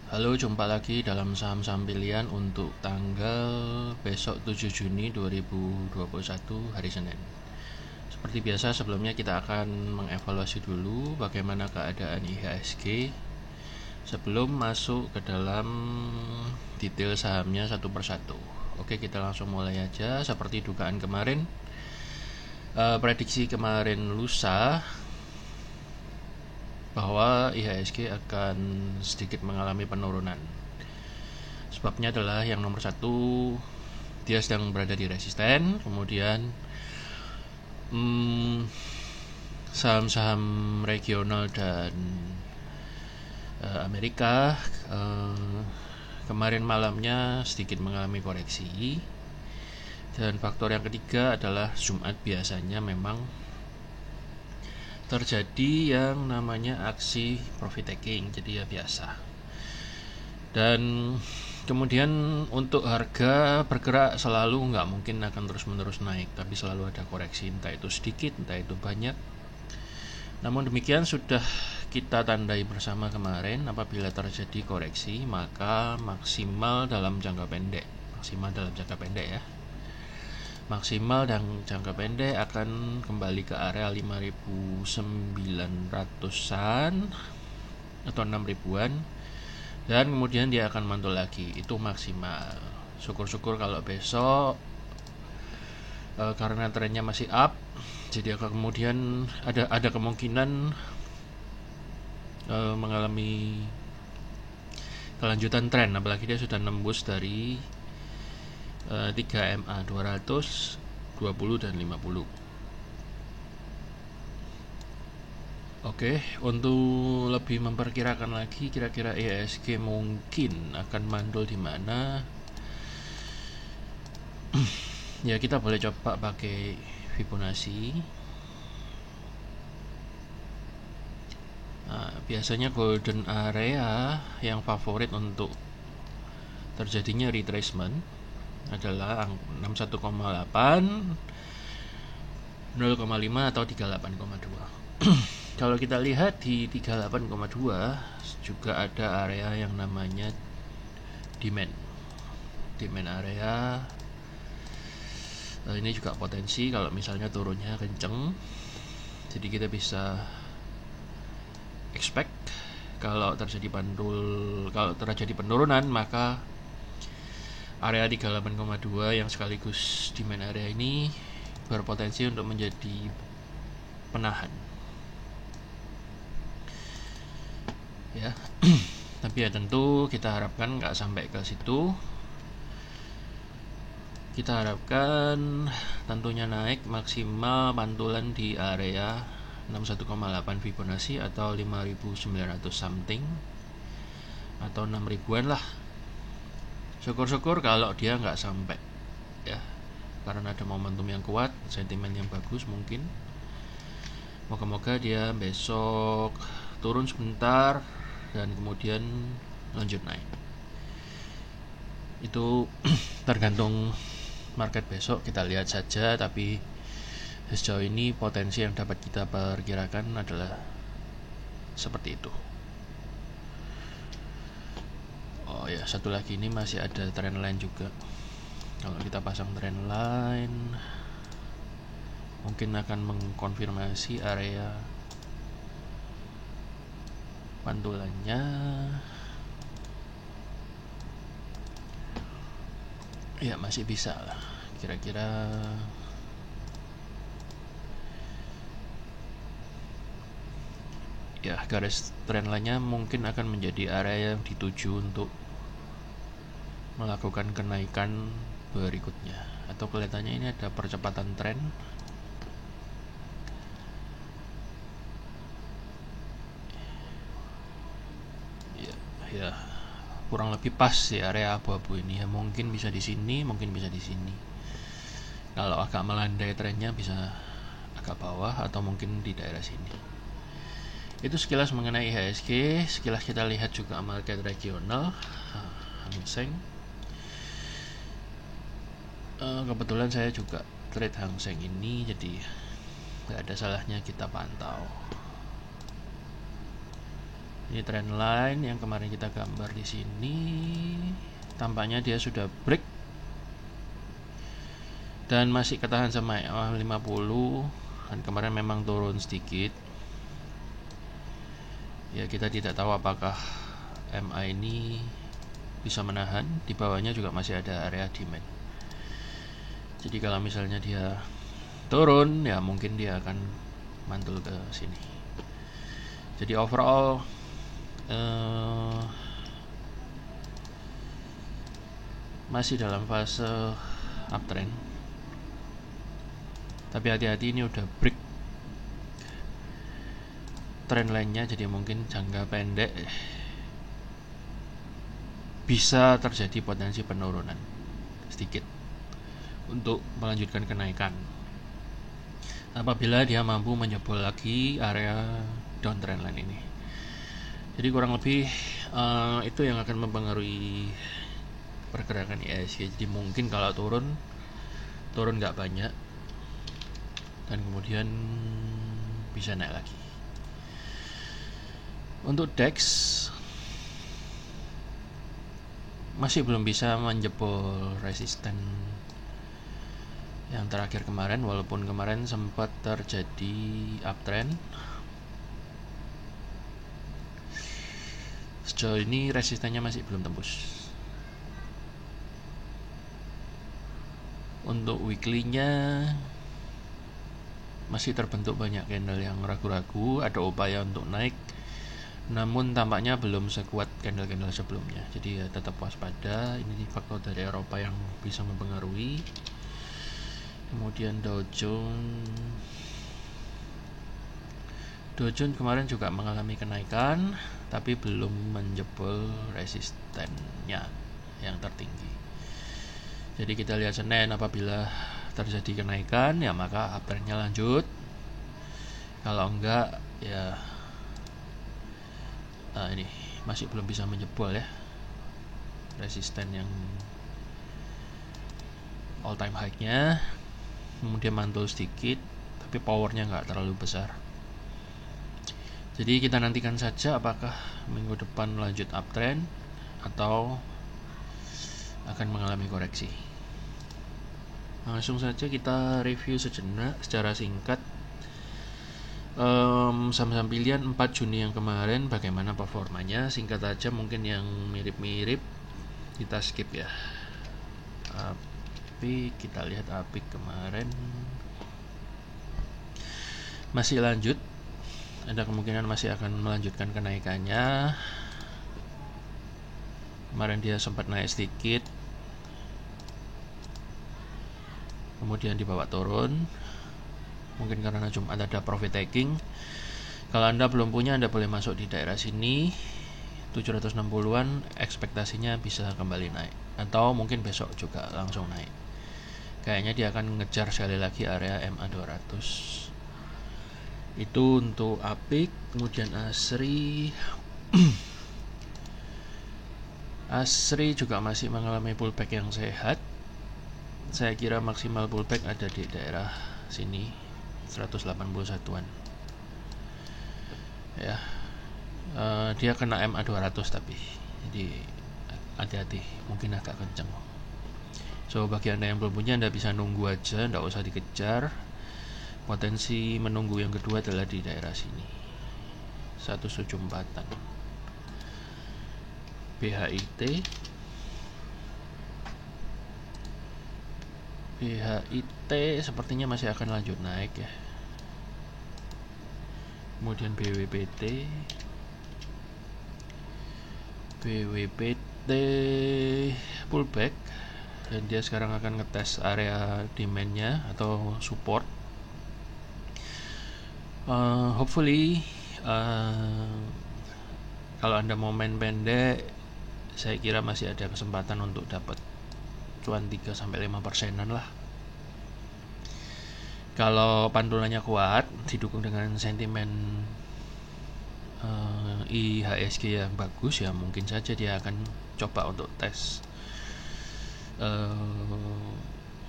Halo, jumpa lagi dalam saham-saham pilihan untuk tanggal besok 7 Juni 2021 hari Senin. Seperti biasa sebelumnya kita akan mengevaluasi dulu bagaimana keadaan IHSG sebelum masuk ke dalam detail sahamnya satu persatu. Oke, kita langsung mulai aja. Seperti dugaan kemarin, prediksi kemarin lusa bahwa IHSG akan sedikit mengalami penurunan. Sebabnya adalah yang nomor satu, dia sedang berada di resisten. Kemudian saham-saham regional dan Amerika kemarin malamnya sedikit mengalami koreksi. Dan faktor yang ketiga adalah Jumat biasanya memang terjadi yang namanya aksi profit taking, jadi ya biasa. Dan kemudian untuk harga bergerak selalu nggak mungkin akan terus-menerus naik, tapi selalu ada koreksi, entah itu sedikit, entah itu banyak. Namun demikian sudah kita tandai bersama kemarin, apabila terjadi koreksi maka maksimal dalam jangka pendek ya, maksimal dan jangka pendek akan kembali ke area 5.900-an atau 6.000-an, dan kemudian dia akan mantul lagi. Itu maksimal. Syukur-syukur kalau besok karena trennya masih up, jadi akan kemudian ada kemungkinan mengalami kelanjutan tren, apalagi dia sudah nembus dari 3MA 200, 20 dan 50. Oke, untuk lebih memperkirakan lagi kira-kira IHSG mungkin akan mandul di mana? Ya, kita boleh coba pakai Fibonacci. Nah, biasanya golden area yang favorit untuk terjadinya retracement adalah 61,8, 0,5 atau 38,2. Kalau kita lihat di 38,2 juga ada area yang namanya demand area. Ini juga potensi kalau misalnya turunnya kenceng, jadi kita bisa expect kalau terjadi penurunan, maka area 38,2 yang sekaligus demand area ini berpotensi untuk menjadi penahan ya. Tapi ya tentu kita harapkan nggak sampai ke situ. Kita harapkan tentunya naik maksimal pantulan di area 61,8 Fibonacci atau 5.900 something atau 6.000-an lah. Syukur-syukur kalau dia nggak sampai ya, karena ada momentum yang kuat, sentimen yang bagus mungkin. Moga-moga dia besok turun sebentar dan kemudian lanjut naik. Itu tergantung market besok, kita lihat saja. Tapi sejauh ini potensi yang dapat kita perkirakan adalah seperti itu. Oh ya, satu lagi, ini masih ada trend line juga. Kalau kita pasang trend line mungkin akan mengkonfirmasi area pantulannya. Ya masih bisa lah, kira-kira ya garis trend line-nya mungkin akan menjadi area yang dituju untuk melakukan kenaikan berikutnya. Atau kelihatannya ini ada percepatan tren. Ya kurang lebih pas di area abu-abu ini ya, mungkin bisa di sini, mungkin bisa di sini. Kalau agak melandai trennya bisa agak bawah atau mungkin di daerah sini. Itu sekilas mengenai IHSG. Sekilas kita lihat juga market regional, Hang Seng. Kebetulan saya juga trade Hang Seng ini, jadi nggak ada salahnya kita pantau. Ini trend line yang kemarin kita gambar di sini. Tampaknya dia sudah break dan masih ketahan sama 50, dan kemarin memang turun sedikit. Ya, kita tidak tahu apakah MA ini bisa menahan. Di bawahnya juga masih ada area demand. Jadi kalau misalnya dia turun, ya mungkin dia akan mantul ke sini. Jadi overall masih dalam fase uptrend, tapi hati-hati, ini udah break trend line-nya, jadi mungkin jangka pendek bisa terjadi potensi penurunan sedikit untuk melanjutkan kenaikan apabila dia mampu menjebol lagi area downtrend line ini. Jadi kurang lebih itu yang akan mempengaruhi pergerakan IHSG. Jadi mungkin kalau turun nggak banyak, dan kemudian bisa naik lagi. Untuk DAX masih belum bisa menjebol resisten yang terakhir kemarin, walaupun kemarin sempat terjadi uptrend. Sejauh ini resistennya masih belum tembus. Untuk weekly-nya masih terbentuk banyak candle yang ragu-ragu, ada upaya untuk naik, namun tampaknya belum sekuat candle-candle sebelumnya. Jadi ya tetap waspada, ini faktor dari Eropa yang bisa mempengaruhi. Kemudian Dow Jones kemarin juga mengalami kenaikan, tapi belum menjebol resistennya yang tertinggi. Jadi kita lihat Senin, apabila terjadi kenaikan ya maka uptrendnya lanjut. Kalau enggak ya ini masih belum bisa menjebol ya resisten yang all time high-nya. Kemudian mantul sedikit, tapi powernya nggak terlalu besar. Jadi kita nantikan saja apakah minggu depan lanjut uptrend atau akan mengalami koreksi. Langsung saja kita review sejenak secara singkat saham-saham pilihan 4 Juni yang kemarin, bagaimana performanya. Singkat aja, mungkin yang mirip-mirip kita skip ya. Tapi kita lihat APIK kemarin masih lanjut, ada kemungkinan masih akan melanjutkan kenaikannya. Kemarin dia sempat naik sedikit, kemudian dibawa turun, mungkin karena Jumat ada profit taking. Kalau Anda belum punya, Anda boleh masuk di daerah sini 760-an, ekspektasinya bisa kembali naik, atau mungkin besok juga langsung naik. Kayaknya dia akan ngejar sekali lagi area MA 200. Itu untuk APIK. Kemudian ASRI ASRI juga masih mengalami pullback yang sehat. Saya kira maksimal pullback ada di daerah sini 181-an ya. Dia kena MA 200 tapi, jadi hati-hati, mungkin agak kenceng. So bagi Anda yang belum punya, Anda bisa nunggu aja, tidak usah dikejar. Potensi menunggu yang kedua adalah di daerah sini 174-an. BHIT sepertinya masih akan lanjut naik ya. Kemudian BWPT pullback, dan dia sekarang akan ngetes area demand-nya atau support. Hopefully kalau Anda mau main pendek, saya kira masih ada kesempatan untuk dapat cuan 3-5%-an lah. Kalau pantulannya kuat, didukung dengan sentimen IHSG yang bagus, ya mungkin saja dia akan coba untuk tes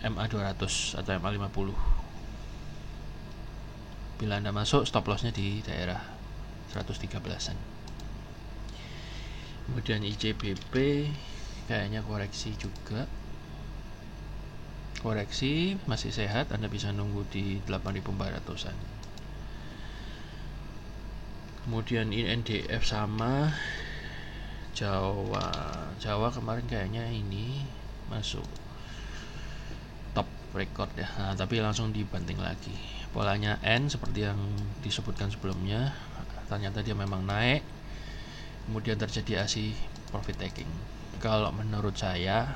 MA 200 atau MA 50. Bila Anda masuk, stop lossnya di daerah 113-an. Kemudian ICBP kayaknya koreksi juga, koreksi masih sehat, Anda bisa nunggu di 8.400an. Kemudian INDF sama, Jawa kemarin kayaknya ini masuk top record ya, nah, tapi langsung dibanting lagi. Polanya N seperti yang disebutkan sebelumnya, ternyata dia memang naik, kemudian terjadi ASI profit taking. Kalau menurut saya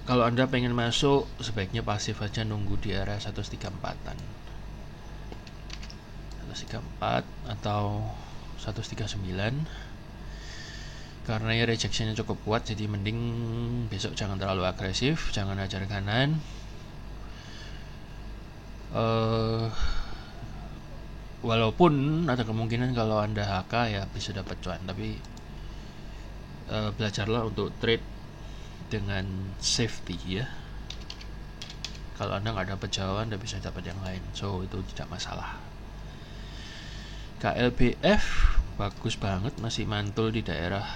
kalau Anda pengen masuk, sebaiknya pasif aja, nunggu di area 134an, 134 atau 139, karena ya rejectionnya cukup kuat, jadi mending besok jangan terlalu agresif, jangan ajar kanan. Walaupun ada kemungkinan kalau Anda HK ya bisa dapat cuan, tapi belajarlah untuk trade dengan safety ya. Kalau Anda nggak dapat Jawa, Anda bisa dapat yang lain, so itu tidak masalah. KLBF bagus banget, masih mantul di daerah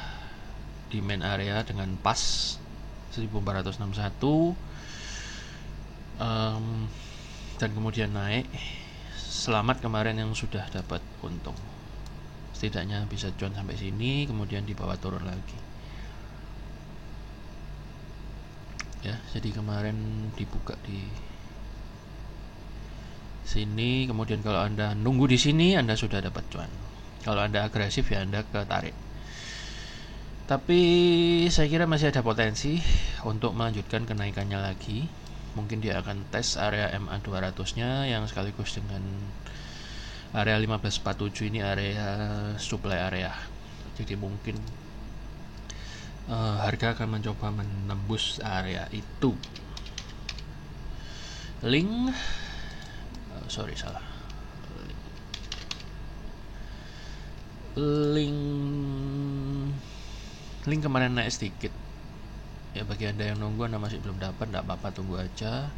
di main area dengan pas 1461, dan kemudian naik. Selamat kemarin yang sudah dapat untung, setidaknya bisa cuan sampai sini, kemudian di bawah turun lagi ya. Jadi kemarin dibuka di sini, kemudian kalau Anda nunggu di sini, Anda sudah dapat cuan. Kalau Anda agresif ya Anda ketarik. Tapi saya kira masih ada potensi untuk melanjutkan kenaikannya lagi. Mungkin dia akan tes area MA 200-nya yang sekaligus dengan area 1547 ini area supply area. Jadi mungkin harga akan mencoba menembus area itu. Link salah. Link kemarin naik sedikit. Ya bagi Anda yang nunggu, Anda masih belum dapat, tidak apa-apa, tunggu aja.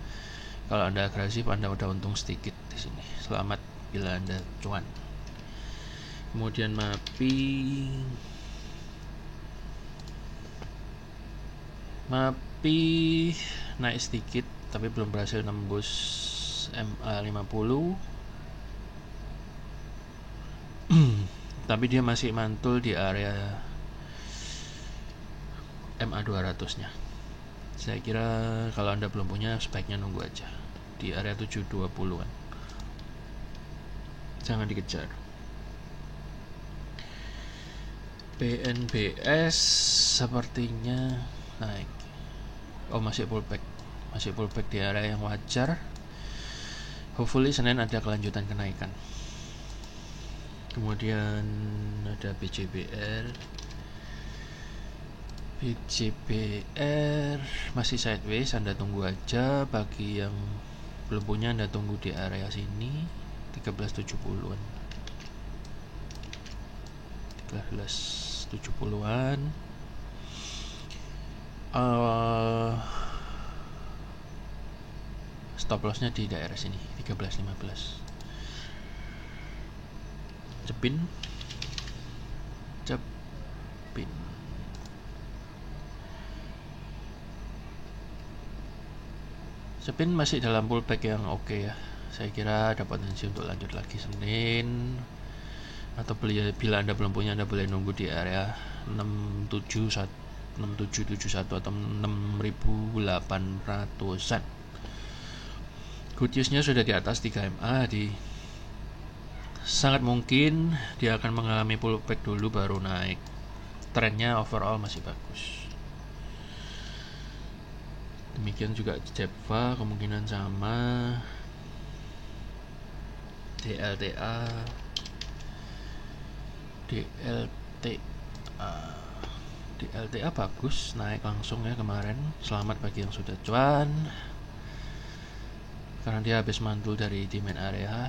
Kalau Anda agresif, Anda udah untung sedikit di sini. Selamat bila Anda cuan. Kemudian MAPI naik sedikit tapi belum berhasil nembus MA 50. Tapi dia masih mantul di area MA 200-nya. Saya kira kalau Anda belum punya, sebaiknya nunggu aja di area 720-an. Jangan dikejar. BNBS sepertinya naik. Masih pullback di area yang wajar. Hopefully Senin ada kelanjutan kenaikan. Kemudian ada BJBR masih sideways, Anda tunggu aja. Bagi yang belum punya, Anda tunggu di area sini 1370-an 1370-an. Stop lossnya di daerah sini 1315. Cepin masih dalam pullback yang oke ya. Saya kira ada potensi untuk lanjut lagi Senin, atau bila Anda belum punya, Anda boleh nunggu di area 6771 atau 6800-an. Good news-nya sudah di atas 3MA, sangat mungkin dia akan mengalami pullback dulu baru naik. Trennya overall masih bagus. Demikian juga Jepva kemungkinan sama. DLTA bagus, naik langsung ya kemarin. Selamat bagi yang sudah cuan, karena dia habis mantul dari demand area.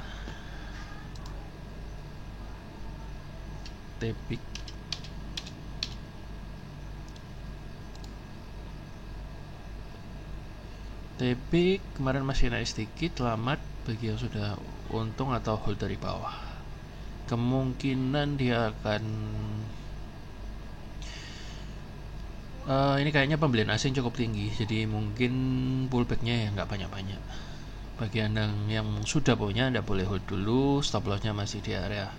Tepik kemarin masih naik sedikit. Selamat bagi yang sudah untung atau hold dari bawah. kemungkinan dia akan ini kayaknya pembelian asing cukup tinggi, jadi mungkin pullbacknya ya nggak banyak-banyak. Bagi Anda yang sudah punya, Anda boleh hold dulu. Stop lossnya masih di area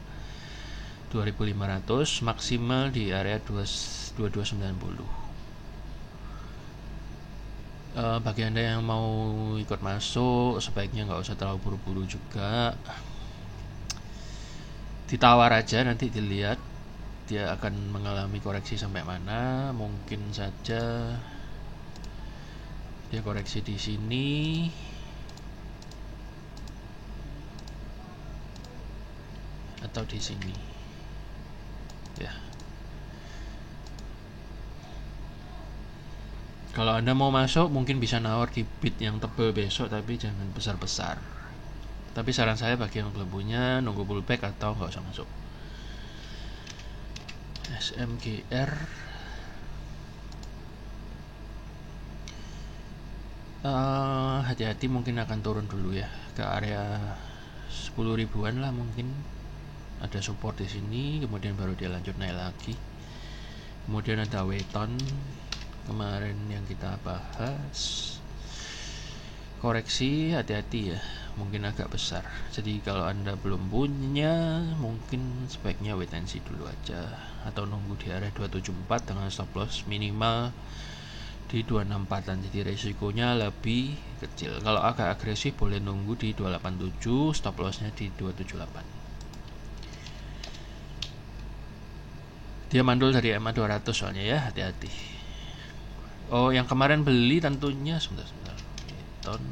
2500, maksimal di area 2290. Bagi Anda yang mau ikut masuk, sebaiknya nggak usah terlalu buru-buru juga. Ditawar aja, nanti dilihat dia akan mengalami koreksi sampai mana. Mungkin saja dia koreksi di sini, atau di sini ya. Kalau Anda mau masuk mungkin bisa nawar di bid yang tebal besok, tapi jangan besar-besar. Tapi saran saya bagi yang belum punya, nunggu pullback atau nggak usah masuk. SMGR hati-hati, mungkin akan turun dulu ya ke area 10 ribuan lah, mungkin ada support di sini, kemudian baru dia lanjut naik lagi. Kemudian ada Weton kemarin yang kita bahas, koreksi, hati-hati ya, mungkin agak besar. Jadi kalau Anda belum punya, mungkin sebaiknya wait and see dulu aja, atau nunggu di area 274 dengan stop loss minimal di 264an, jadi resikonya lebih kecil. Kalau agak agresif boleh nunggu di 287, stop lossnya di 278. Dia mandul dari MA 200 soalnya ya, hati-hati. Oh, yang kemarin beli tentunya sebentar. Weton.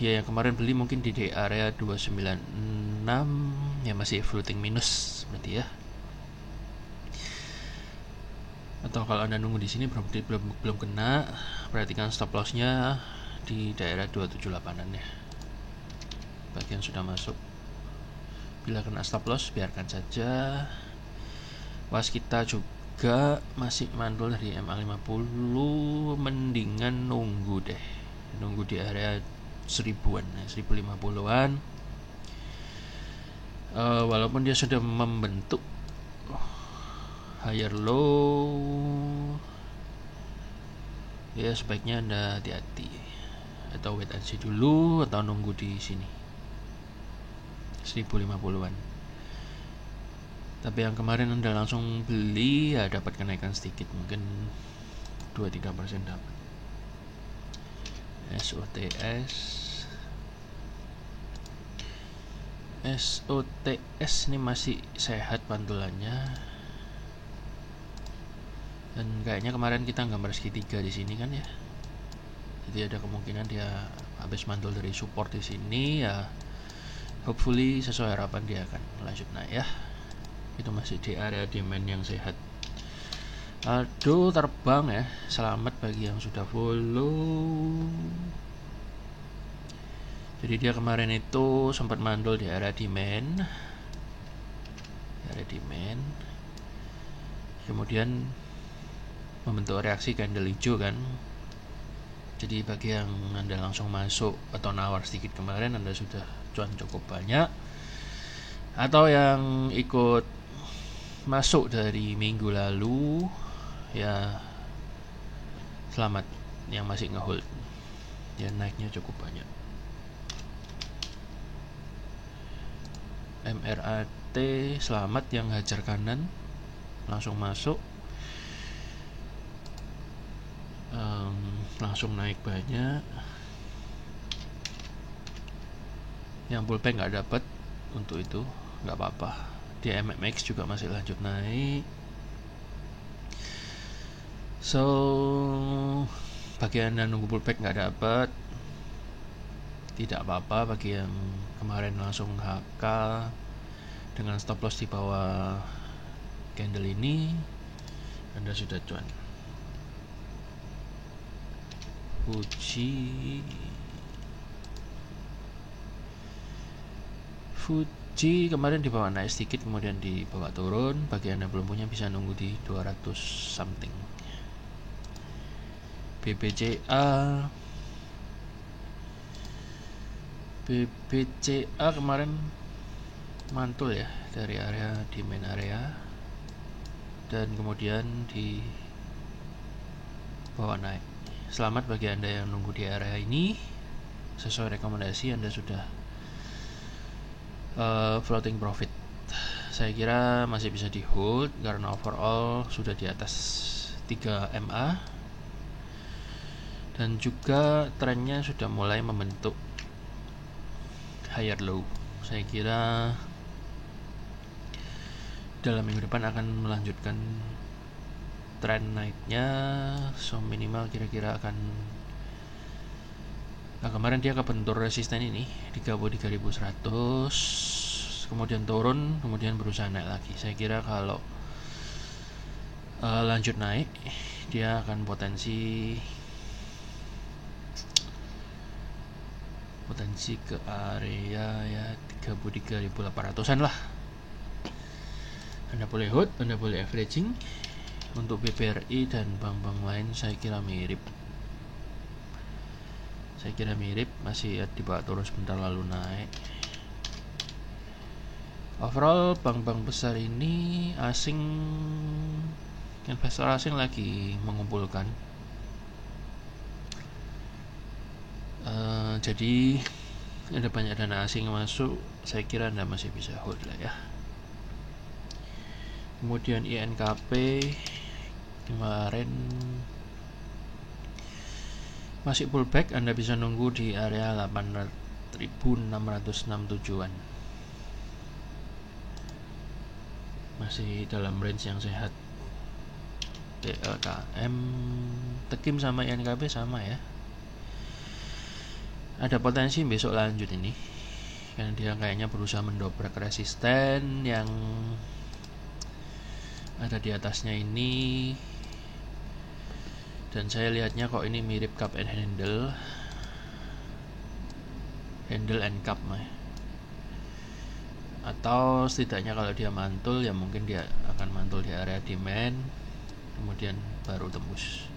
Ya yang kemarin beli mungkin di area 296 ya, masih floating minus berarti ya. Atau kalau Anda nunggu di sini belum kena, perhatikan stop lossnya di daerah 278an ya. Bagian sudah masuk. Bila kena stop loss biarkan saja. Waskita juga masih mandul dari MA50, mendingan nunggu deh. Nunggu di area 1000-an, 1050-an. Walaupun dia sudah membentuk higher low, ya sebaiknya Anda hati-hati, atau wait and see dulu, atau nunggu di sini 1050-an. Tapi yang kemarin Anda langsung beli ya dapat kenaikan sedikit, mungkin 2-3% dapat. SOTS ini masih sehat pantulannya, dan kayaknya kemarin kita gambar segitiga di sini kan ya, jadi ada kemungkinan dia habis mantul dari support di sini ya, hopefully sesuai harapan dia akan lanjut naik ya. Itu masih di area demand yang sehat. Aduh, terbang ya. Selamat bagi yang sudah follow. Jadi dia kemarin itu sempat mandul di area demand. Kemudian membentuk reaksi candle hijau kan. Jadi bagi yang Anda langsung masuk atau nawar sedikit kemarin, Anda sudah cuan cukup banyak. Atau yang ikut masuk dari minggu lalu, ya selamat yang masih ngehold, ya naiknya cukup banyak. MRAT selamat yang hajar kanan langsung masuk, langsung naik banyak. Yang pullback nggak dapat, untuk itu nggak apa-apa. Di MMX juga masih lanjut naik. So bagi Anda nunggu pullback nggak dapat, tidak apa-apa. Bagi yang kemarin langsung HK dengan stop loss di bawah candle ini, Anda sudah cuan. Fuji kemarin dibawa naik sedikit, kemudian dibawa turun. Bagi Anda belum punya bisa nunggu di 200 something. BBCA BBCA kemarin mantul ya dari area di main area dan kemudian di bawah naik. Selamat bagi Anda yang nunggu di area ini. Sesuai rekomendasi Anda sudah floating profit. Saya kira masih bisa di hold karena overall sudah di atas 3 MA dan juga trennya sudah mulai membentuk higher low. Saya kira dalam minggu depan akan melanjutkan tren naiknya, so minimal kira-kira akan kemarin dia kebentur resisten ini 33.100, kemudian turun, kemudian berusaha naik lagi. Saya kira kalau lanjut naik dia akan potensi ke area ya 33.800an lah. Anda boleh hold, Anda boleh averaging. Untuk BBRI dan bank-bank lain saya kira mirip, masih di bawah turun sebentar lalu naik. Overall bank-bank besar ini investor asing lagi mengumpulkan, jadi ada banyak dana asing masuk. Saya kira Anda masih bisa hold lah ya. Kemudian INKP kemarin masih pullback, Anda bisa nunggu di area 8.667an. Masih dalam range yang sehat. TLKM, Tekim sama INKP sama ya. Ada potensi besok lanjut ini, karena dia kayaknya berusaha mendobrak resisten yang ada di atasnya ini. Dan saya lihatnya kok ini mirip cup and handle and cup atau setidaknya kalau dia mantul ya mungkin dia akan mantul di area demand kemudian baru tembus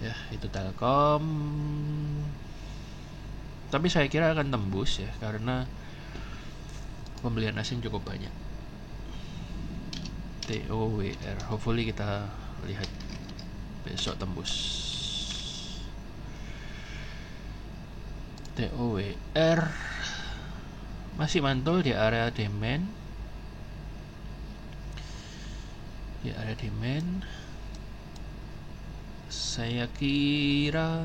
ya. Itu Telkom, tapi saya kira akan tembus ya karena pembelian asing cukup banyak. TOWR, hopefully kita lihat besok tembus. TOWR masih mantul di area demand. Saya kira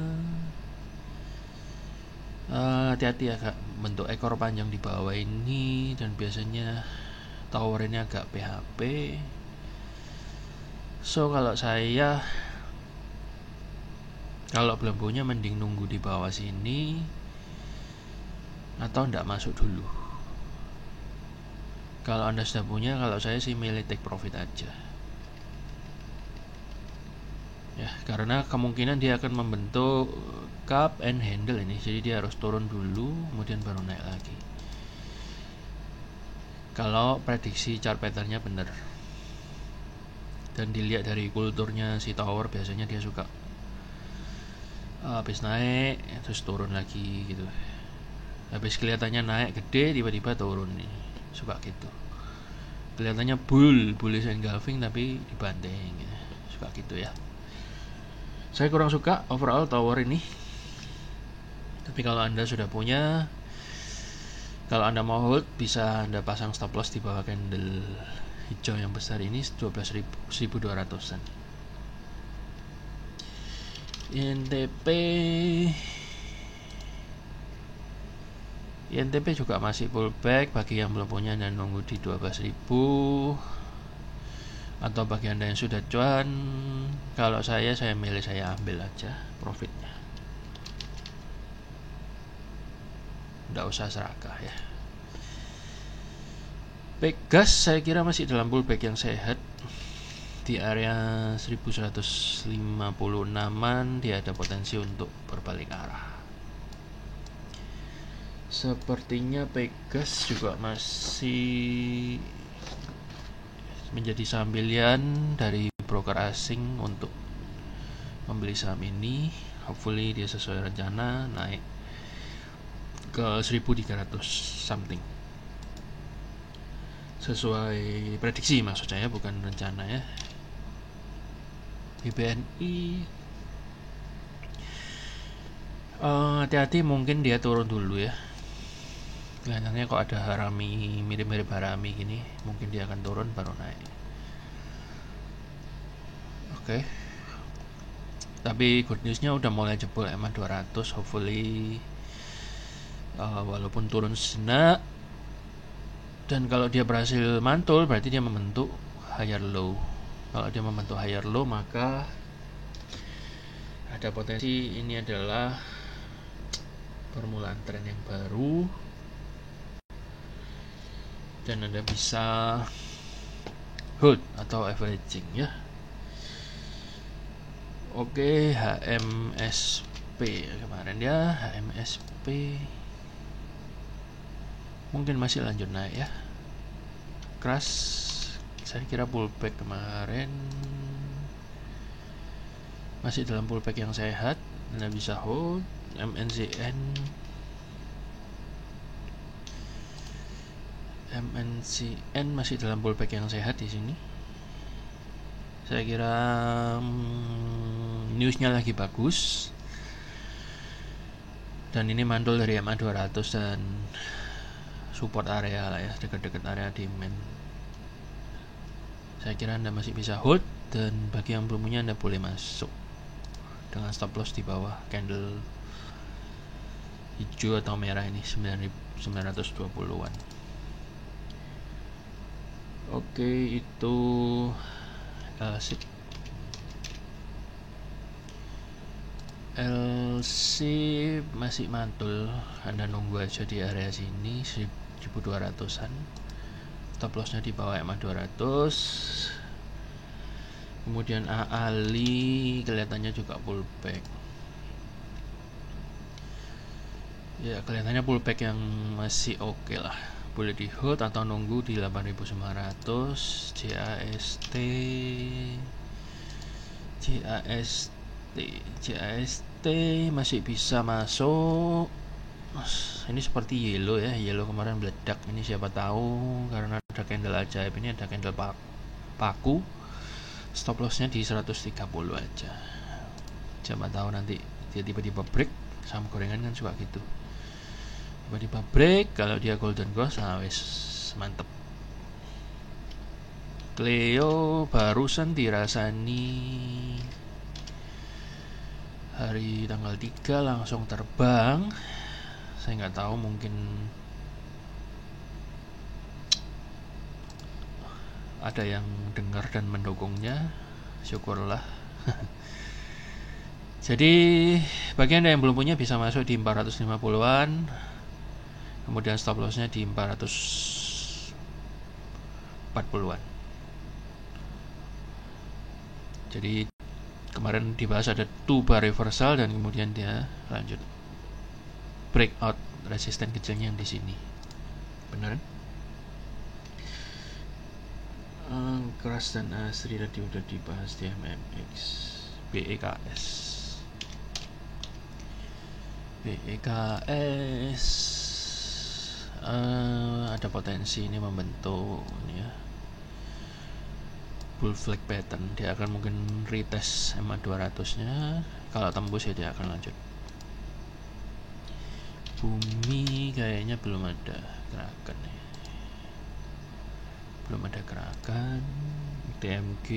hati-hati agak bentuk ekor panjang di bawah ini, dan biasanya tower ini agak PHP. So kalau saya, kalau belum punya mending nunggu di bawah sini atau ndak masuk dulu. Kalau Anda sudah punya, kalau saya sih milih take profit aja ya, karena kemungkinan dia akan membentuk cup and handle ini, jadi dia harus turun dulu kemudian baru naik lagi kalau prediksi chart patternnya benar. Dan dilihat dari kulturnya si tower, biasanya dia suka habis naik terus turun lagi gitu, habis kelihatannya naik gede tiba-tiba turun nih, suka gitu. Kelihatannya bullish engulfing tapi dibanting gitu. Suka gitu ya. Saya kurang suka overall tower ini. Tapi kalau Anda sudah punya, kalau Anda mau hold, bisa Anda pasang stop loss di bawah candle hijau yang besar ini 12.200an. INTP juga masih pullback. Bagi yang belum punya dan nunggu di 12.000, atau bagi Anda yang sudah cuan, kalau saya milih saya ambil aja profitnya, nggak usah serakah ya. Pegas saya kira masih dalam pullback yang sehat di area 1156an. Dia ada potensi untuk berbalik arah. Sepertinya Pegas juga masih menjadi saham pilihan dari broker asing untuk membeli saham ini. Hopefully dia sesuai rencana naik ke 1300 something. Sesuai prediksi maksud saya, bukan rencana ya. BBNI hati-hati, mungkin dia turun dulu ya. Kelihatannya kok ada Harami, mirip-mirip Harami gini, mungkin dia akan turun baru naik. Oke. Tapi good newsnya udah mulai jebol EMA 200, hopefully walaupun turun sejenak, dan kalau dia berhasil mantul berarti dia membentuk higher low. Kalau dia membentuk higher low, maka ada potensi ini adalah permulaan tren yang baru dan Anda bisa hold atau averaging ya. Oke, HMSP kemarin ya, HMSP mungkin masih lanjut naik ya. Crash saya kira pullback kemarin masih dalam pullback yang sehat, Anda bisa hold. MNCN masih dalam pullback yang sehat di sini. Saya kira newsnya lagi bagus, dan ini mantul dari EMA 200 dan support area lah ya, dekat-dekat area demand. Saya kira Anda masih bisa hold, dan bagi yang belum punya Anda boleh masuk dengan stop loss di bawah candle hijau atau merah ini 920-an. Oke, itu LC masih mantul, Anda nunggu aja di area sini 1200-an. Stop lossnya di bawah EMA 200. Kemudian AALI kelihatannya juga pullback. Ya, kelihatannya pullback yang masih oke lah. Boleh di hold atau nunggu di 8.900. JAST masih bisa masuk. Ini seperti yellow ya, yellow kemarin meledak. Ini siapa tahu karena ada candle ajaib, ini ada candle paku. Stop lossnya di 130 aja. Siapa tahu nanti dia tiba-tiba break, sama gorengan kan suka gitu. Tiba-tiba break, kalau dia golden cross, wes mantep. Cleo barusan dirasani hari tanggal 3 langsung terbang. Saya nggak tahu, mungkin ada yang dengar dan mendukungnya, syukurlah. Jadi bagi Anda yang belum punya bisa masuk di 450-an, kemudian stop lossnya di 440-an. Jadi kemarin dibahas ada 2 bar reversal dan kemudian dia lanjut breakout resisten kecilnya yang di sini. Benar? Keras dan asri tadi udah dibahas di MMX. BEKS ada potensi ini membentuk ini ya, bull flag pattern. Dia akan mungkin retest EMA 200 nya, kalau tembus ya dia akan lanjut. Bumi kayaknya belum ada gerakan ya. Belum ada gerakan. DMG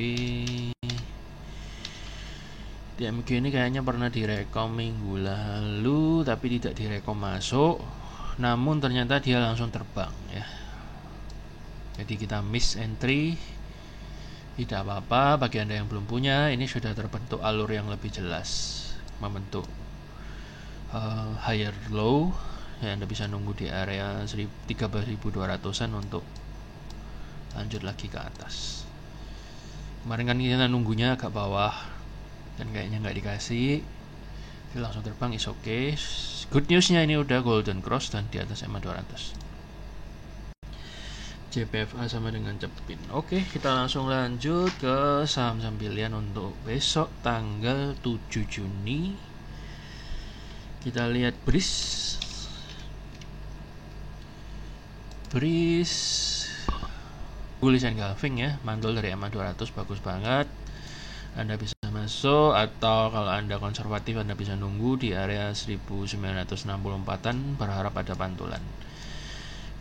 ini kayaknya pernah direkom minggu lalu tapi tidak direkom masuk, namun ternyata dia langsung terbang ya. Jadi kita miss entry, tidak apa-apa. Bagi Anda yang belum punya, ini sudah terbentuk alur yang lebih jelas, membentuk higher low ya. Anda bisa nunggu di area 13.200-an untuk lanjut lagi ke atas. Kemarin kan kita nunggunya agak bawah dan kayaknya nggak dikasih, jadi langsung terbang, is okay. Good newsnya ini udah golden cross dan di atas EMA 200. JPFA sama dengan Cepin. Oke, kita langsung lanjut ke saham-saham pilihan untuk besok tanggal 7 Juni. Kita lihat BRIS. Breeze bullish engulfing ya, mantul dari EMA 200 bagus banget. Anda bisa masuk, atau kalau Anda konservatif Anda bisa nunggu di area 1964an berharap ada pantulan.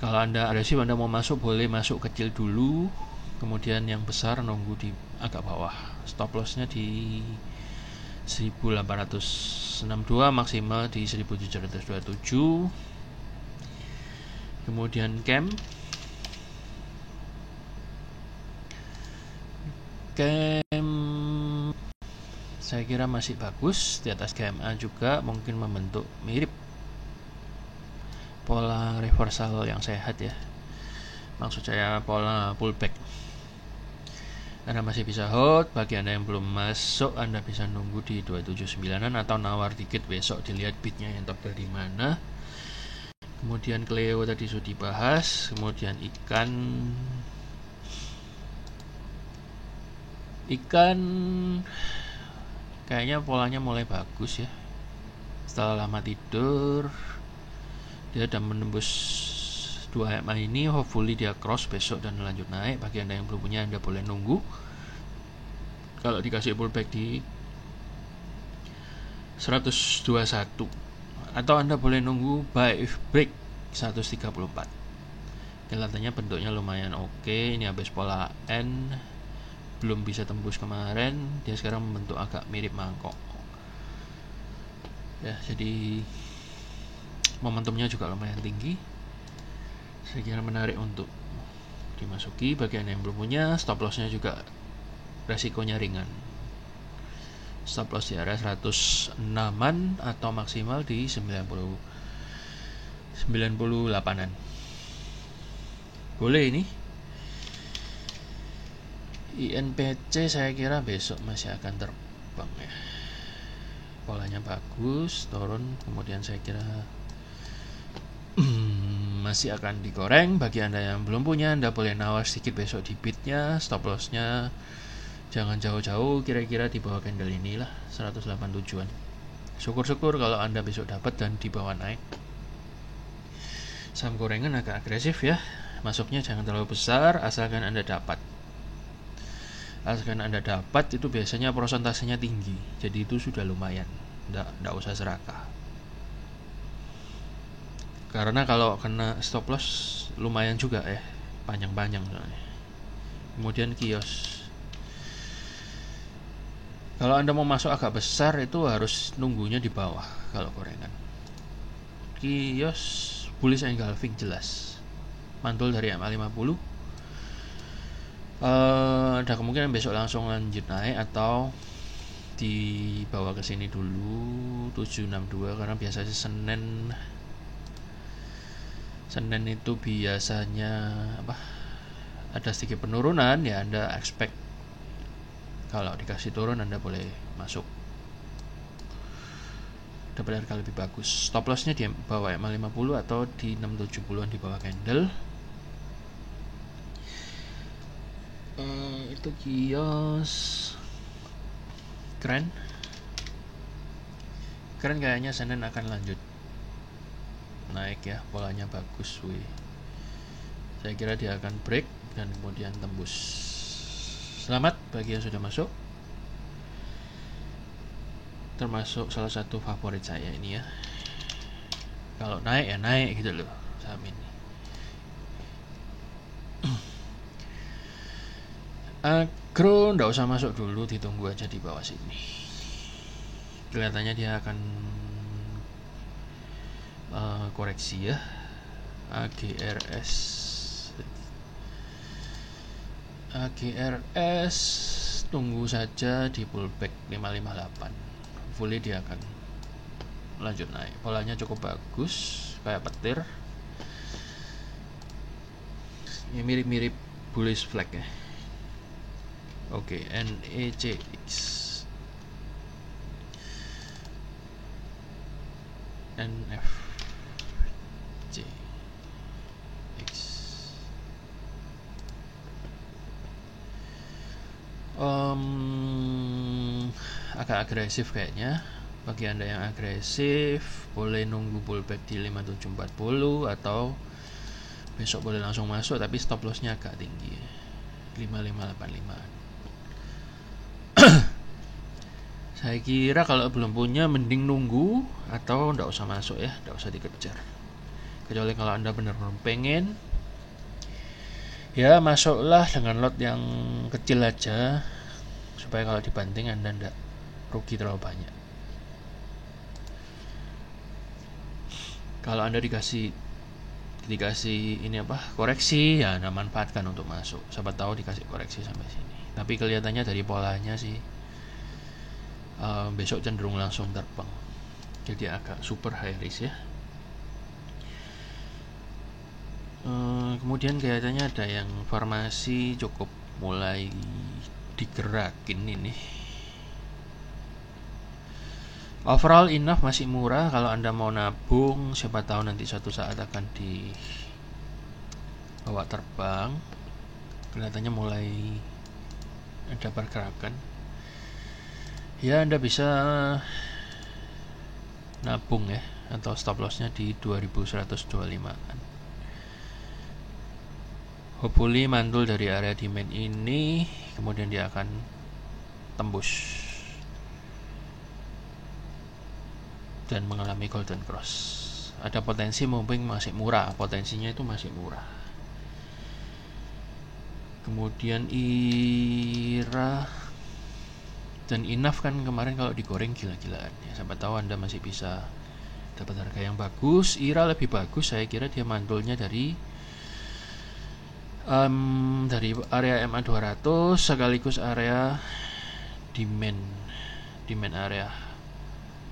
Kalau Anda agresif Anda mau masuk, boleh masuk kecil dulu, kemudian yang besar nunggu di agak bawah. Stop lossnya di 1862, maksimal di 1727. Kemudian cam saya kira masih bagus di atas GMA juga, mungkin membentuk mirip pola reversal yang sehat ya, maksud saya pola pullback. Anda masih bisa hold. Bagi Anda yang belum masuk, Anda bisa nunggu di 279an atau nawar dikit besok, dilihat bidnya yang tebal di mana. Kemudian Cleo tadi sudah dibahas. Kemudian ikan kayaknya polanya mulai bagus ya. Setelah lama tidur, dia udah menembus 2 EMA ini. Hopefully dia cross besok dan lanjut naik. Bagi Anda yang belum punya, Anda boleh nunggu. Kalau dikasih pullback di 121, atau Anda boleh nunggu buy if break 134. Kelihatannya bentuknya lumayan oke. Ini habis pola N, belum bisa tembus kemarin, dia sekarang membentuk agak mirip mangkok ya, jadi momentumnya juga lumayan tinggi. Saya kira menarik untuk dimasuki. Bagian yang belum punya, stop lossnya juga resikonya ringan. Stop loss di area 106an atau maksimal di 98an. Boleh ini. INPC saya kira besok masih akan terbang ya. Polanya bagus, turun, kemudian saya kira masih akan digoreng. Bagi Anda yang belum punya, Anda boleh nawar sedikit besok di bidnya. Stop lossnya jangan jauh-jauh, kira-kira di bawah candle inilah, 187an. Syukur-syukur kalau Anda besok dapat dan di bawah naik. Saham gorengan agak agresif ya, masuknya jangan terlalu besar, asalkan Anda dapat. Itu biasanya prosentasenya tinggi, jadi itu sudah lumayan, nggak usah serakah. Karena kalau kena stop loss lumayan juga ya, panjang-panjang soalnya. Kemudian kios, kalau Anda mau masuk agak besar itu harus nunggunya di bawah. Kalau gorengan, kios bullish engulfing jelas, mantul dari MA 50. Ada kemungkinan besok langsung lanjut naik atau dibawa ke sini dulu 762, karena biasanya Senin itu biasanya ada sedikit penurunan ya. Anda expect kalau dikasih turun Anda boleh masuk, dapat harga lebih bagus. Stop lossnya di bawah MA 50 atau di 670an di bawah candle. Itu kios keren kayaknya Senin akan lanjut naik ya, polanya bagus saya kira dia akan break dan kemudian tembus. Selamat bagi yang sudah masuk, termasuk salah satu favorit saya ini ya. Kalau naik ya naik gitu loh saham ini. Agro nggak usah masuk dulu, ditunggu aja di bawah sini. Kelihatannya dia akan koreksi ya. AGRS tunggu saja di pullback 558. Fully dia akan lanjut naik. Polanya cukup bagus, kayak petir. Ini mirip-mirip bullish flag ya. Oke, NECX, NFCX. Agak agresif kayaknya. Bagi Anda yang agresif boleh nunggu pullback di 5740 atau besok boleh langsung masuk, tapi stop lossnya agak tinggi ya. 5585. Saya kira kalau belum punya mending nunggu atau nggak usah masuk ya, nggak usah dikejar. Kecuali kalau Anda benar-benar pengen, ya masuklah dengan lot yang kecil aja, supaya kalau dibanting Anda nggak rugi terlalu banyak. Kalau Anda dikasih ini koreksi, ya Anda manfaatkan untuk masuk. Siapa tahu dikasih koreksi sampai sini. Tapi kelihatannya dari polanya sih besok cenderung langsung terbang. Jadi agak super high risk ya. Kemudian kelihatannya ada yang farmasi cukup mulai digerakin ini. Overall enough masih murah kalau Anda mau nabung, siapa tahu nanti suatu saat akan dibawa terbang. Kelihatannya mulai ada pergerakan. Ya Anda bisa nabung ya, atau stop lossnya di 2125-an. Hopefully mantul dari area demand ini, kemudian dia akan tembus dan mengalami golden cross. Ada potensi moving masih murah, potensinya itu masih murah. Kemudian IRA dan INAF kan kemarin kalau digoreng gila-gilaan ya, siapa tahu Anda masih bisa dapat harga yang bagus. IRA lebih bagus, saya kira dia mantulnya dari area MA 200 sekaligus area demand area,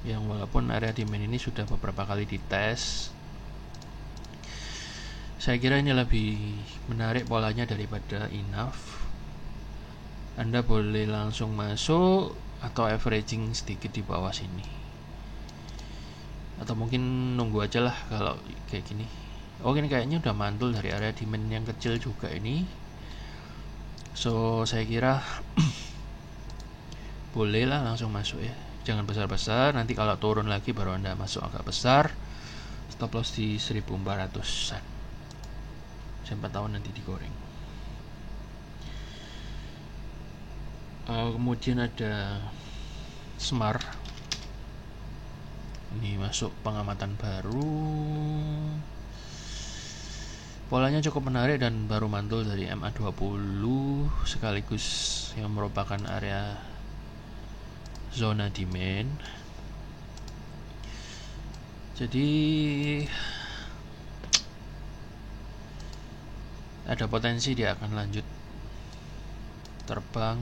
yang walaupun area demand ini sudah beberapa kali dites, saya kira ini lebih menarik polanya daripada enough. Anda boleh langsung masuk atau averaging sedikit di bawah sini, atau mungkin nunggu aja lah kalau kayak gini. Ini kayaknya udah mantul dari area demand yang kecil juga ini. So saya kira boleh lah langsung masuk ya, jangan besar-besar. Nanti kalau turun lagi baru Anda masuk agak besar. Stop loss di 1400-an. Siapa tahu nanti digoreng. Kemudian ada Smart. Ini masuk pengamatan baru. Polanya cukup menarik dan baru mantul dari MA20 sekaligus yang merupakan area zona demand. Jadi ada potensi dia akan lanjut terbang,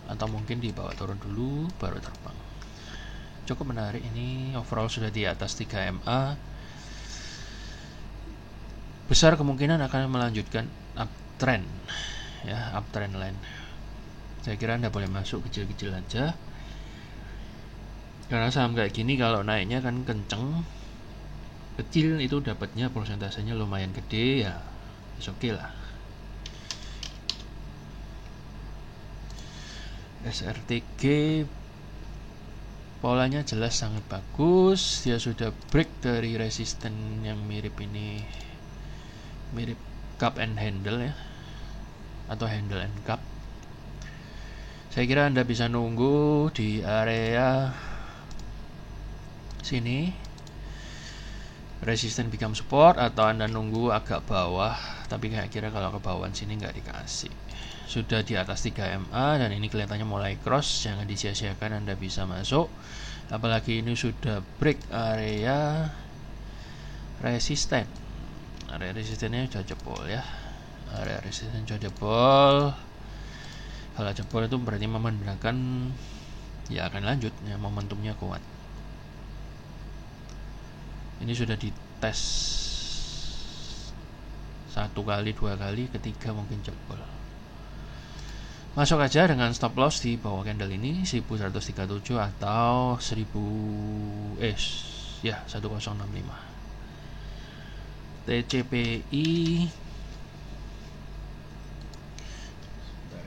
atau mungkin dibawa turun dulu baru terbang. Cukup menarik ini, overall sudah di atas 3 MA. Besar kemungkinan akan melanjutkan uptrend ya, uptrend line. Saya kira Anda boleh masuk kecil-kecil aja, karena saham kayak gini kalau naiknya kan kenceng, kecil itu dapatnya persentasenya lumayan gede ya, oke lah. SRTG polanya jelas sangat bagus, dia sudah break dari resisten yang mirip ini, mirip cup and handle ya, atau handle and cup. Saya kira Anda bisa nunggu di area sini, resisten become support, atau Anda nunggu agak bawah, tapi kira kalau ke bawah sini nggak dikasih. Sudah di atas 3 MA dan ini kelihatannya mulai cross, jangan disia-siakan, Anda bisa masuk. Apalagi ini sudah break area resisten. Area resistennya sudah jebol ya. Area resisten sudah jebol. Kalau jebol itu berarti memandangkan ya akan lanjut ya, momentumnya kuat. Ini sudah dites 1 kali, 2 kali, ketiga mungkin jebol. Masuk aja dengan stop loss di bawah candle ini 1137 atau 1065. TCPI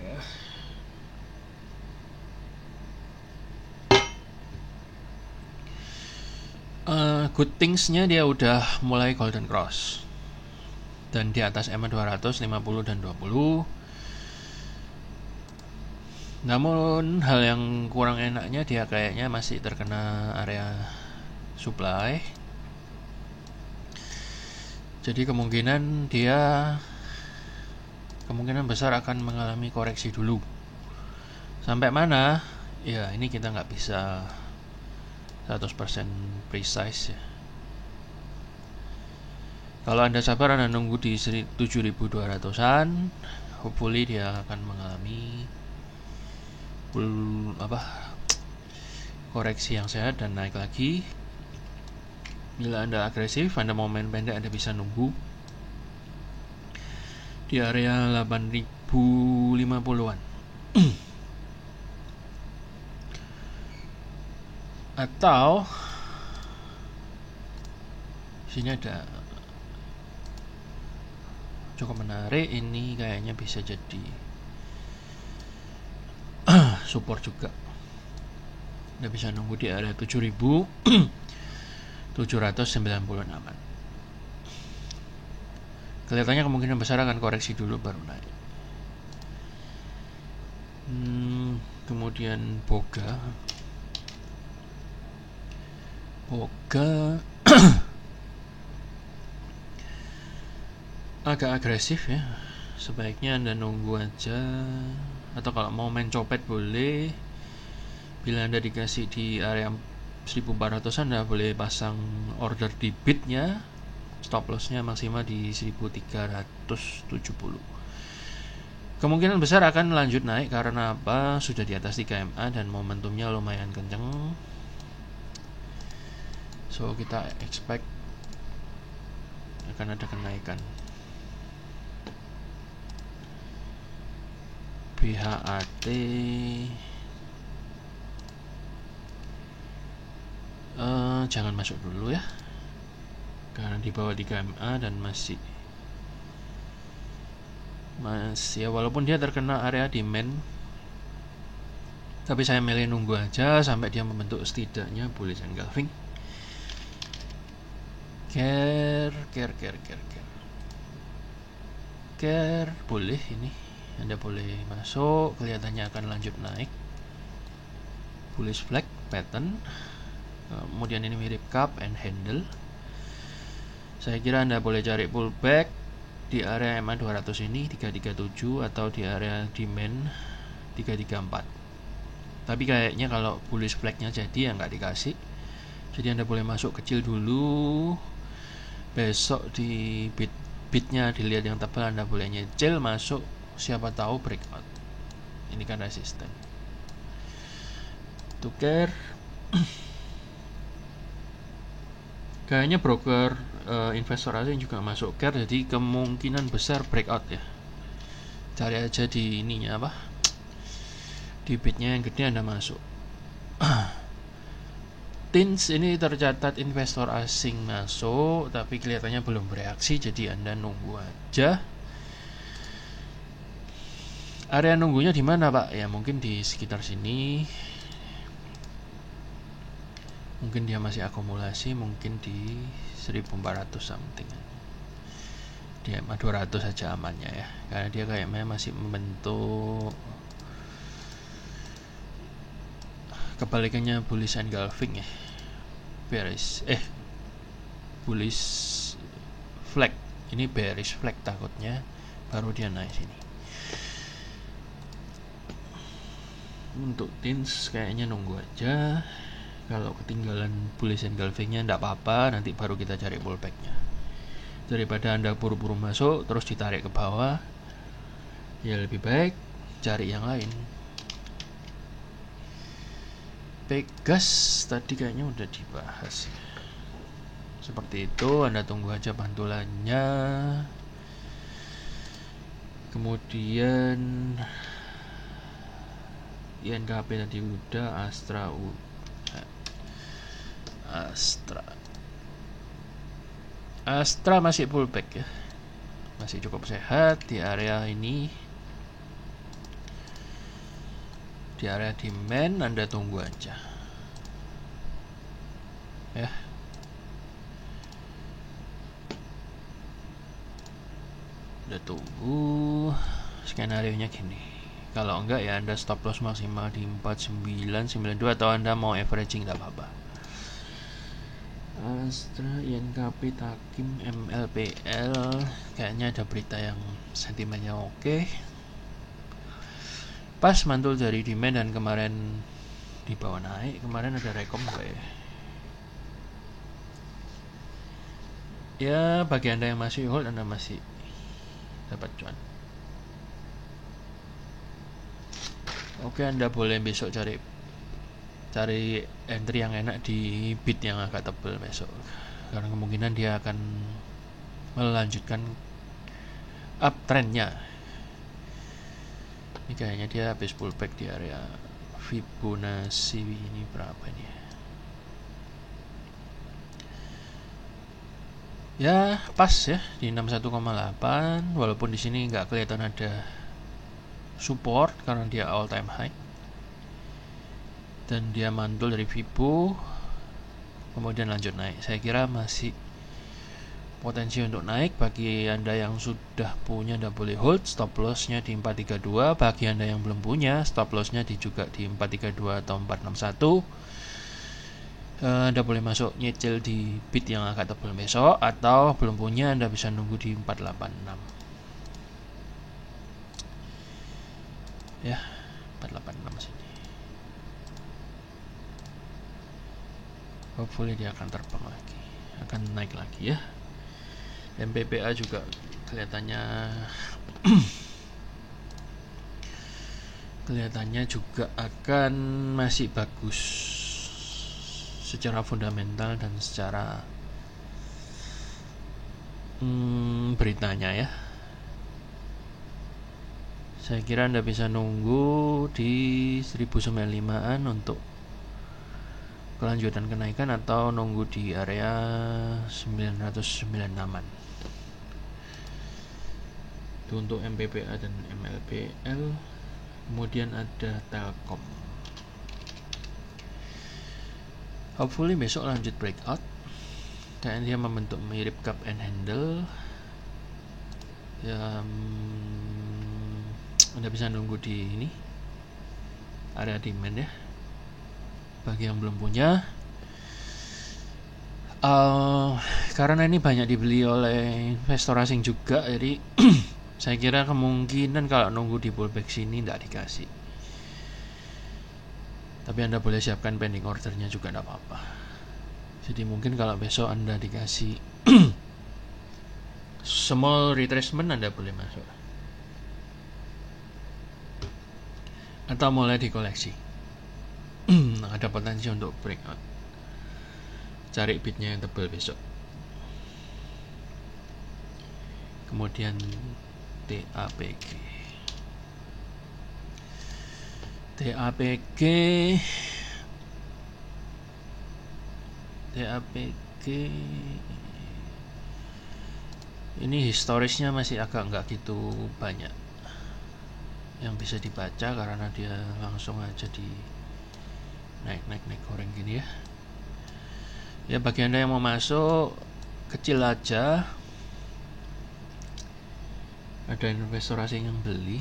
ya. Good things-nya dia udah mulai golden cross dan di atas EMA 200, 50 dan 20. Namun hal yang kurang enaknya dia kayaknya masih terkena area supply. Jadi kemungkinan besar akan mengalami koreksi dulu. Sampai mana? Ya ini kita nggak bisa 100% precise ya. Kalau Anda sabar, Anda nunggu di 7.200-an, hopefully dia akan mengalami koreksi yang sehat dan naik lagi. Bila Anda agresif, Anda mau main pendek, Anda bisa nunggu di area 8.050-an. Atau sini ada cukup menarik, ini kayaknya bisa jadi support juga. Anda bisa nunggu di area 7.796. Kelihatannya kemungkinan besar akan koreksi dulu baru naik. Kemudian Boga agak agresif ya. Sebaiknya Anda nunggu aja, atau kalau mau main copet boleh. Bila Anda dikasih di area 1400-an, Anda boleh pasang order di bidnya. Stop lossnya maksimal di 1370. Kemungkinan besar akan lanjut naik karena apa? Sudah di atas 3MA dan momentumnya lumayan kenceng. So kita expect akan ada kenaikan. BHAT jangan masuk dulu ya, karena di bawah 3MA dan masih ya, walaupun dia terkena area demand, tapi saya milih nunggu aja sampai dia membentuk setidaknya bullish engulfing. Care boleh, ini Anda boleh masuk, kelihatannya akan lanjut naik. Bullish flag pattern, kemudian ini mirip cup and handle. Saya kira Anda boleh cari pullback di area EMA 200 ini 337 atau di area demand 334. Tapi kayaknya kalau bullish flagnya jadi ya nggak dikasih. Jadi Anda boleh masuk kecil dulu. Besok di bidnya dilihat yang tebal, Anda boleh nyicil masuk, siapa tahu breakout. Ini kan resisten. Tuker kayaknya broker investor asing juga masuk care, jadi kemungkinan besar breakout ya. Cari aja di ininya apa, di bidnya yang gede Anda masuk. Tins ini tercatat investor asing masuk, tapi kelihatannya belum bereaksi, jadi Anda nunggu aja. Area nunggunya di mana Pak? Ya mungkin di sekitar sini. Mungkin dia masih akumulasi, mungkin di 1400 something. Di EMA 200 saja amannya ya, karena dia kayaknya masih membentuk kebalikannya bullish engulfing ya. Bullish flag. Ini bearish flag takutnya, baru dia naik sini. Untuk tins kayaknya nunggu aja. Kalau ketinggalan bullish engulfingnya enggak apa-apa, nanti baru kita cari pullbacknya. Daripada Anda buru-buru masuk terus ditarik ke bawah, ya lebih baik cari yang lain. Pegas tadi kayaknya udah dibahas. Seperti itu, Anda tunggu aja pantulannya. Kemudian INKP tadi udah, Astra masih pullback ya, masih cukup sehat di area ini, di area demand. Anda tunggu aja ya. Udah tunggu. Skenario nya gini, kalau enggak ya Anda stop loss maksimal di 4992 atau Anda mau averaging tidak apa-apa. Astra, INKP, Takim, MLPL, kayaknya ada berita yang sentimennya oke. Pas mantul dari demand dan kemarin di bawah naik. Kemarin ada rekom gak ya? Ya bagi Anda yang masih hold, Anda masih dapat cuan. Oke, Anda boleh besok cari entry yang enak di bid yang agak tebal besok, karena kemungkinan dia akan melanjutkan uptrendnya. Ini kayaknya dia habis pullback di area Fibonacci ini berapa ini ya, pas ya di 61,8, walaupun di sini nggak kelihatan ada support karena dia all time high dan dia mantul dari Fibo kemudian lanjut naik. Saya kira masih potensi untuk naik. Bagi Anda yang sudah punya, Anda boleh hold, stop lossnya di 432. Bagi Anda yang belum punya, stop lossnya juga di 432 atau 461. Anda boleh masuk nyicil di bid yang agak tebal besok, atau belum punya Anda bisa nunggu di 486 ya, 486 sini. Hopefully dia akan terbang lagi, akan naik lagi ya. MPPA juga kelihatannya juga akan masih bagus secara fundamental dan secara beritanya ya. Saya kira Anda bisa nunggu di 1095-an untuk kelanjutan kenaikan, atau nunggu di area 996-an. Itu untuk MPPA dan MLPL. Kemudian ada Telkom. Hopefully besok lanjut breakout. Kayaknya dia membentuk mirip cup and handle ya. Anda bisa nunggu di ini area demand ya, bagi yang belum punya. Karena ini banyak dibeli oleh investor asing juga, jadi saya kira kemungkinan kalau nunggu di pullback sini tidak dikasih. Tapi Anda boleh siapkan pending ordernya juga tidak apa-apa. Jadi mungkin kalau besok Anda dikasih small retracement, Anda boleh masuk atau mulai dikoleksi. Ada potensi untuk breakout. Cari bidnya yang tebal besok. Kemudian TAPG ini historisnya masih agak nggak gitu banyak yang bisa dibaca, karena dia langsung aja di naik goreng gini ya. Ya bagi Anda yang mau masuk kecil aja, ada investor asing yang beli,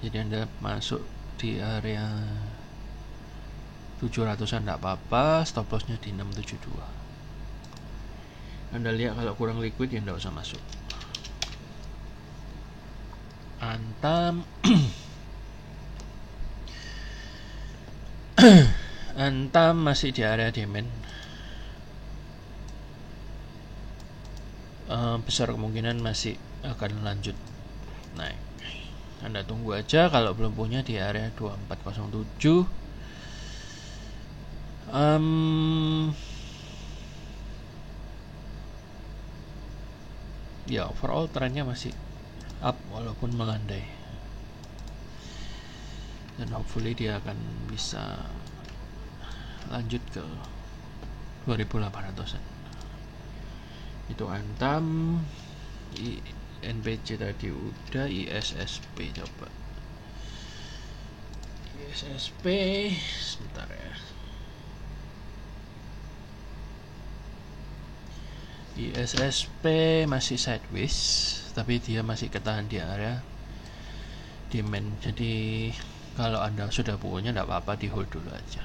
jadi Anda masuk di area 700-an tidak apa-apa, stop lossnya di 672. Anda lihat kalau kurang liquid ya tidak usah masuk. Antam Antam masih di area demand. Besar kemungkinan masih akan lanjut naik. Anda tunggu aja kalau belum punya di area 2407. Ya overall trennya masih up walaupun melandai, dan hopefully dia akan bisa lanjut ke 2800-an. Itu Antam. NPC tadi udah. ISSP coba. ISSP sebentar ya. ISSP masih sideways, tapi dia masih ketahan di area demand. Jadi kalau Anda sudah punya tidak apa-apa, di hold dulu aja.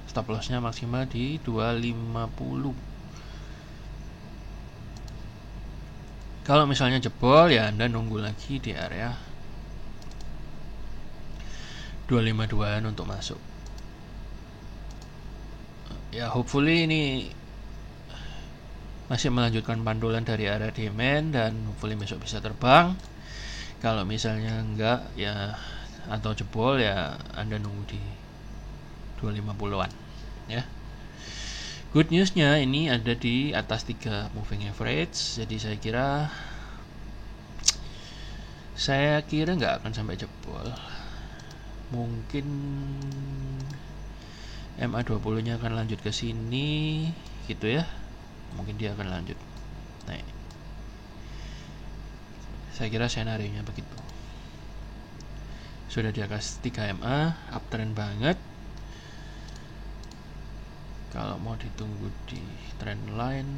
Stop lossnya maksimal di 250. Kalau misalnya jebol ya Anda nunggu lagi di area 252an untuk masuk. Ya hopefully ini masih melanjutkan pandulan dari area demand dan hopefully besok bisa terbang. Kalau misalnya enggak ya atau jebol ya Anda nunggu di 250-an ya. Good newsnya ini ada di atas 3 moving average, jadi saya kira nggak akan sampai jebol. Mungkin MA20 nya akan lanjut ke sini gitu ya, mungkin dia akan lanjut naik. Saya kira senarionya begitu. Sudah di atas 3 MA, uptrend banget. Kalau mau ditunggu di trend line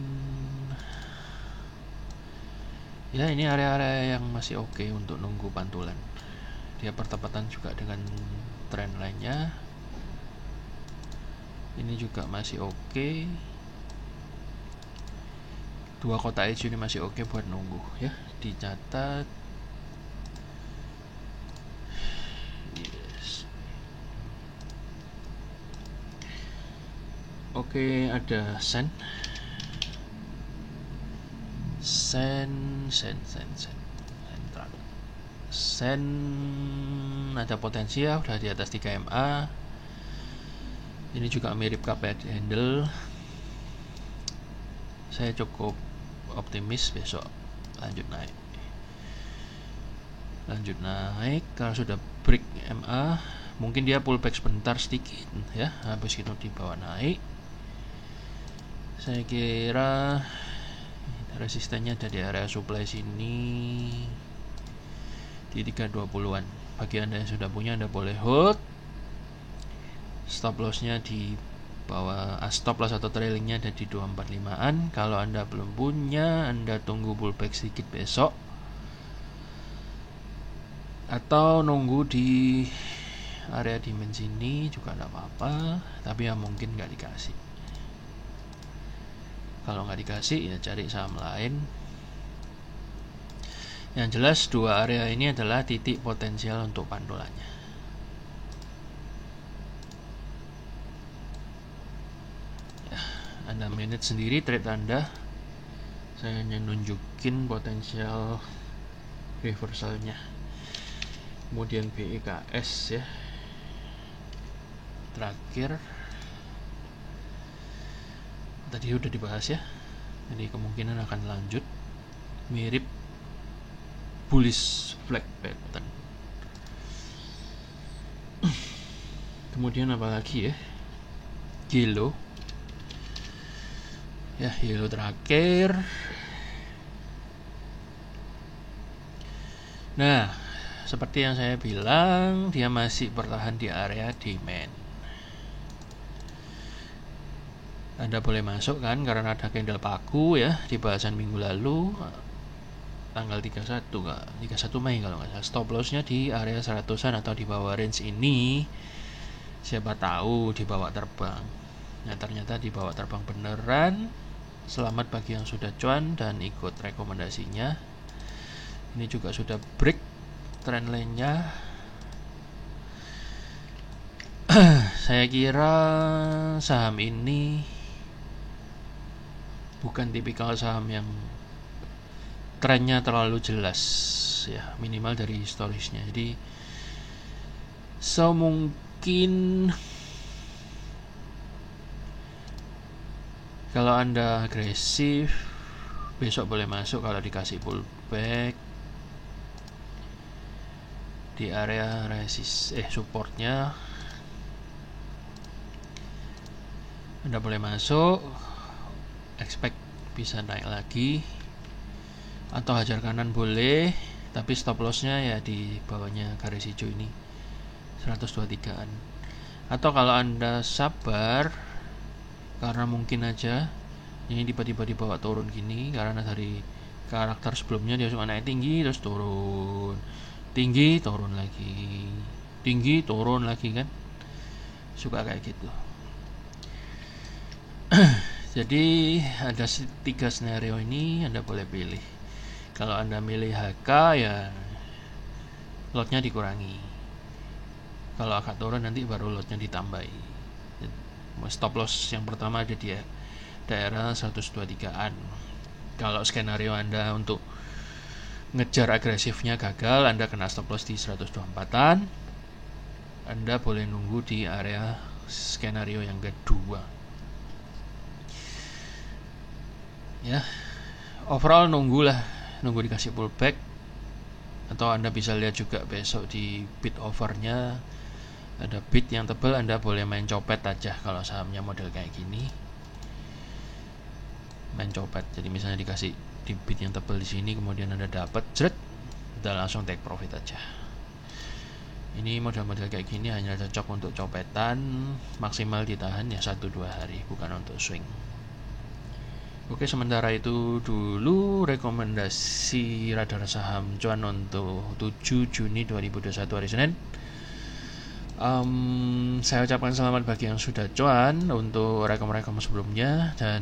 ya, ini area-area yang masih oke untuk nunggu pantulan. Dia pertepatan juga dengan trend line-nya. Ini juga masih oke. Dua kotak hijau ini masih oke buat nunggu ya, dicatat. Yes. Oke, ada sen ada potensi ya, udah di atas 3 MA. Ini juga mirip KPI handle. Saya cukup optimis besok lanjut naik kalau sudah break MA. Mungkin dia pullback sebentar sedikit ya, habis itu dibawa naik. Saya kira resistennya ada di area supply sini di 320-an. Bagi Anda yang sudah punya, Anda boleh hold. Stop lossnya di bawah, stop loss atau trailingnya ada di 245-an. Kalau Anda belum punya, Anda tunggu pullback sedikit besok, atau nunggu di area demand sini juga tidak apa-apa, tapi ya mungkin nggak dikasih. Kalau nggak dikasih ya cari saham lain. Yang jelas dua area ini adalah titik potensial untuk pantulannya. Ya, Anda manage sendiri trade Anda. Saya hanya nunjukin potensial reversalnya. Kemudian BIKS ya, terakhir tadi udah dibahas ya, jadi kemungkinan akan lanjut mirip bullish flag pattern. Kemudian apa lagi ya, yellow ya, yellow terakhir. Nah, seperti yang saya bilang, dia masih bertahan di area demand. Anda boleh masuk kan, karena ada candle paku ya di bahasan minggu lalu tanggal 31 Mei kalau nggak salah. Stop lossnya di area 100-an atau di bawah range ini. Siapa tahu dibawa terbang. Nah, ternyata dibawa terbang beneran. Selamat bagi yang sudah cuan dan ikut rekomendasinya. Ini juga sudah break trend line-nya. Saya kira saham ini bukan tipikal saham yang trennya terlalu jelas ya, minimal dari historisnya. Jadi mungkin kalau Anda agresif besok boleh masuk kalau dikasih pullback di area supportnya. Anda boleh masuk, expect bisa naik lagi, atau hajar kanan boleh, tapi stop lossnya ya di bawahnya garis hijau ini 123-an. Atau kalau Anda sabar, karena mungkin aja ini tiba-tiba dibawa turun gini karena dari karakter sebelumnya dia suka naik tinggi terus turun, tinggi turun lagi, tinggi turun lagi kan, suka kayak gitu. Jadi ada 3 skenario ini Anda boleh pilih. Kalau Anda milih HK ya lotnya dikurangi, kalau agak turun nanti baru lotnya ditambahi. Stop loss yang pertama ada di daerah 123an. Kalau skenario Anda untuk ngejar agresifnya gagal, Anda kena stop loss di 124an. Anda boleh nunggu di area skenario yang kedua. Ya, overall nunggu dikasih pullback. Atau Anda bisa lihat juga besok di bid overnya ada bid yang tebal, Anda boleh main copet aja kalau sahamnya model kayak gini. Main copet, jadi misalnya dikasih di bid yang tebal di sini, kemudian Anda dapat jret, udah langsung take profit aja. Ini model-model kayak gini hanya cocok untuk copetan, maksimal ditahan ya 1-2 hari, bukan untuk swing. Oke, sementara itu dulu rekomendasi radar saham cuan untuk 7 Juni 2021 hari Senin. Saya ucapkan selamat bagi yang sudah cuan untuk rekom-rekom sebelumnya, dan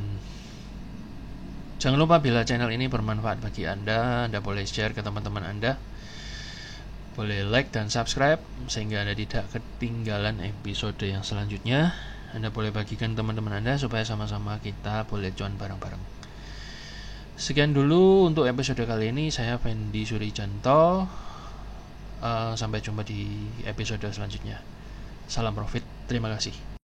jangan lupa bila channel ini bermanfaat bagi Anda boleh share ke teman-teman Anda, boleh like dan subscribe sehingga Anda tidak ketinggalan episode yang selanjutnya. Anda boleh bagikan teman-teman Anda supaya sama-sama kita boleh cuan bareng-bareng. Sekian dulu untuk episode kali ini, saya Fendi Surijanto. Sampai jumpa di episode selanjutnya. Salam profit, terima kasih.